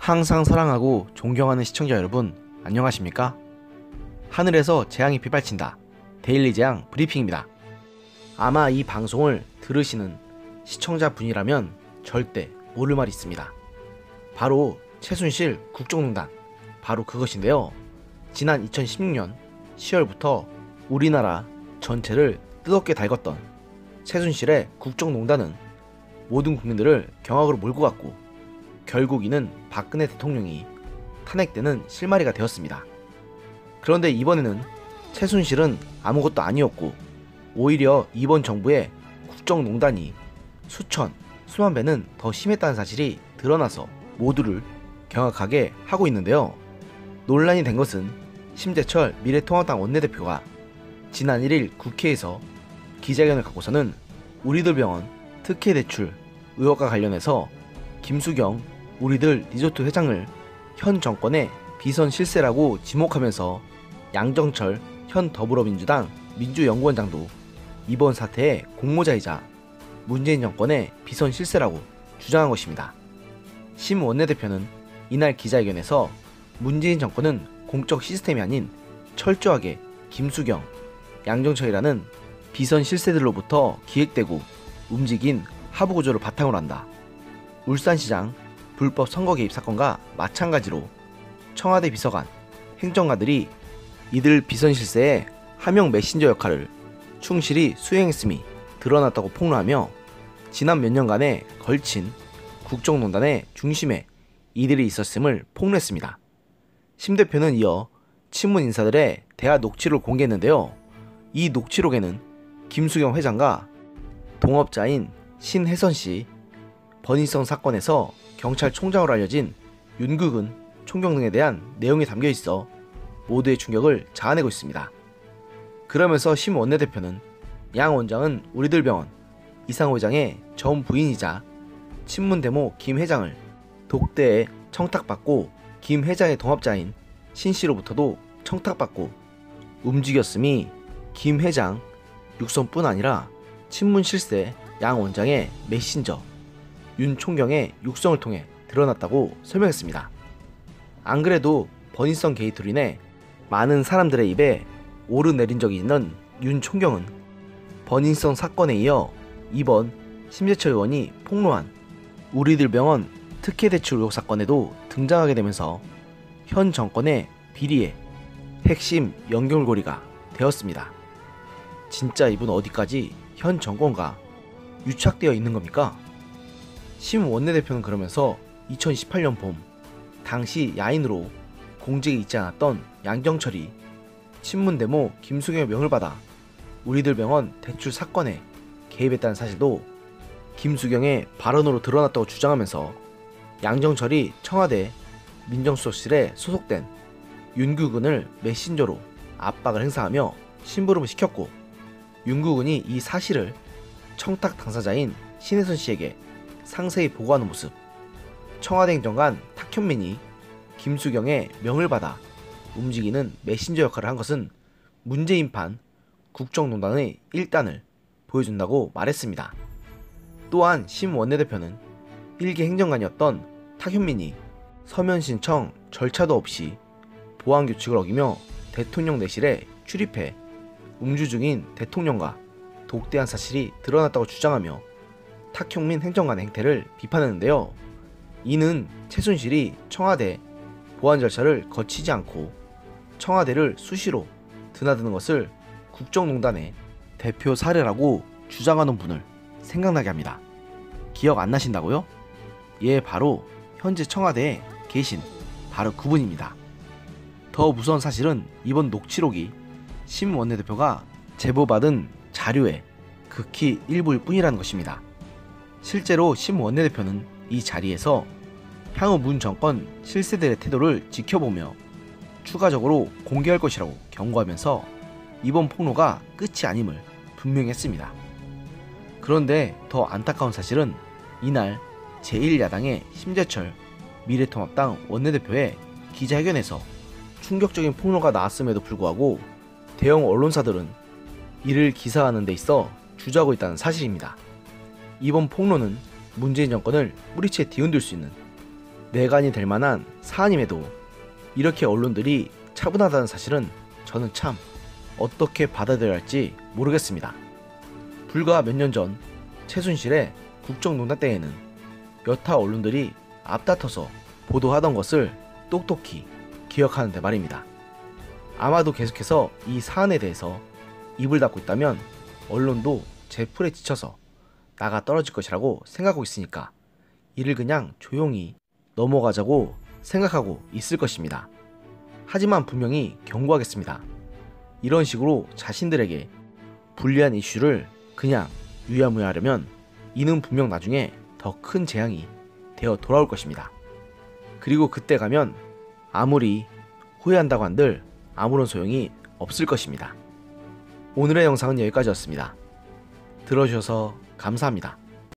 항상 사랑하고 존경하는 시청자 여러분, 안녕하십니까? 하늘에서 재앙이 빗발친다. 데일리 재앙 브리핑입니다. 아마 이 방송을 들으시는 시청자분이라면 절대 모를 말이 있습니다. 바로 최순실 국정농단, 바로 그것인데요. 지난 2016년 10월부터 우리나라 전체를 뜨겁게 달궜던 최순실의 국정농단은 모든 국민들을 경악으로 몰고 갔고, 결국 이는 박근혜 대통령이 탄핵되는 실마리가 되었습니다. 그런데 이번에는 최순실은 아무것도 아니었고, 오히려 이번 정부의 국정농단이 수만 배는 더 심했다는 사실이 드러나서 모두를 경악하게 하고 있는데요. 논란이 된 것은 심재철 미래통합당 원내대표가 지난 1일 국회에서 기자회견을 갖고서는 우리들 병원 특혜 대출 의혹과 관련해서 김수경 우리들 리조트 회장을 현 정권의 비선 실세라고 지목하면서 양정철 현 더불어민주당 민주연구원장도 이번 사태의 공모자이자 문재인 정권의 비선 실세라고 주장한 것입니다. 심 원내대표는 이날 기자회견에서 문재인 정권은 공적 시스템이 아닌 철저하게 김수경, 양정철이라는 비선 실세들로부터 기획되고 움직인 하부구조를 바탕으로 한다. 울산시장 불법 선거 개입 사건과 마찬가지로 청와대 비서관, 행정가들이 이들 비선 실세의 하명 메신저 역할을 충실히 수행했음이 드러났다고 폭로하며 지난 몇 년간에 걸친 국정농단의 중심에 이들이 있었음을 폭로했습니다. 심 대표는 이어 친문 인사들의 대화 녹취록을 공개했는데요. 이 녹취록에는 김수경 회장과 동업자인 신혜선씨, 버닝썬 사건에서 경찰총장으로 알려진 윤국은 총경 등에 대한 내용이 담겨있어 모두의 충격을 자아내고 있습니다. 그러면서 심 원내대표는 양 원장은 우리들 병원 이상호 회장의 전 부인이자 친문 데모 김 회장을 독대에 청탁받고 김 회장의 동업자인 신씨로부터도 청탁받고 움직였음이 김 회장 육선뿐 아니라 친문 실세 양 원장의 메신저 윤 총경의 육성을 통해 드러났다고 설명했습니다. 안 그래도 버닝썬 게이트로 인해 많은 사람들의 입에 오르내린 적이 있는 윤 총경은 버닝썬 사건에 이어 이번 심재철 의원이 폭로한 우리들 병원 특혜 대출 의혹 사건에도 등장하게 되면서 현 정권의 비리의 핵심 연결고리가 되었습니다. 진짜 이분 어디까지 현 정권과 유착되어 있는 겁니까? 심 원내대표는 그러면서 2018년 봄 당시 야인으로 공직에 있지 않았던 양정철이 친문 데모 김수경의 명을 받아 우리들 병원 대출 사건에 개입했다는 사실도 김수경의 발언으로 드러났다고 주장하면서 양정철이 청와대 민정수석실에 소속된 윤국은을 메신저로 압박을 행사하며 심부름을 시켰고, 윤국은이 이 사실을 청탁 당사자인 신혜선 씨에게 상세히 보고하는 모습, 청와대 행정관 탁현민이 김수경의 명을 받아 움직이는 메신저 역할을 한 것은 문재인판 국정농단의 일단을 보여준다고 말했습니다. 또한 심 원내대표는 일개 행정관이었던 탁현민이 서면 신청 절차도 없이 보안규칙을 어기며 대통령 내실에 출입해 음주 중인 대통령과 독대한 사실이 드러났다고 주장하며 탁현민 행정관의 행태를 비판했는데요. 이는 최순실이 청와대 보안 절차를 거치지 않고 청와대를 수시로 드나드는 것을 국정농단의 대표 사례라고 주장하는 분을 생각나게 합니다. 기억 안 나신다고요? 예, 바로 현재 청와대에 계신 바로 그분입니다. 더 무서운 사실은 이번 녹취록이 심 원내대표가 제보받은 자료의 극히 일부일 뿐이라는 것입니다. 실제로 심 원내대표는 이 자리에서 향후 문 정권 실세들의 태도를 지켜보며 추가적으로 공개할 것이라고 경고하면서 이번 폭로가 끝이 아님을 분명히 했습니다. 그런데 더 안타까운 사실은 이날 제1야당의 심재철 미래통합당 원내대표의 기자회견에서 충격적인 폭로가 나왔음에도 불구하고 대형 언론사들은 이를 기사하는 데 있어 주저하고 있다는 사실입니다. 이번 폭로는 문재인 정권을 뿌리채 뒤흔들 수 있는 내관이 될 만한 사안임에도 이렇게 언론들이 차분하다는 사실은 저는 참 어떻게 받아들여야 할지 모르겠습니다. 불과 몇 년 전 최순실의 국정농단 때에는 여타 언론들이 앞다퉈서 보도하던 것을 똑똑히 기억하는데 말입니다. 아마도 계속해서 이 사안에 대해서 입을 닫고 있다면 언론도 제 풀에 지쳐서 나가 떨어질 것이라고 생각하고 있으니까 이를 그냥 조용히 넘어가자고 생각하고 있을 것입니다. 하지만 분명히 경고하겠습니다. 이런 식으로 자신들에게 불리한 이슈를 그냥 유야무야 하려면 이는 분명 나중에 더 큰 재앙이 되어 돌아올 것입니다. 그리고 그때 가면 아무리 후회한다고 한들 아무런 소용이 없을 것입니다. 오늘의 영상은 여기까지였습니다. 들어주셔서 감사합니다.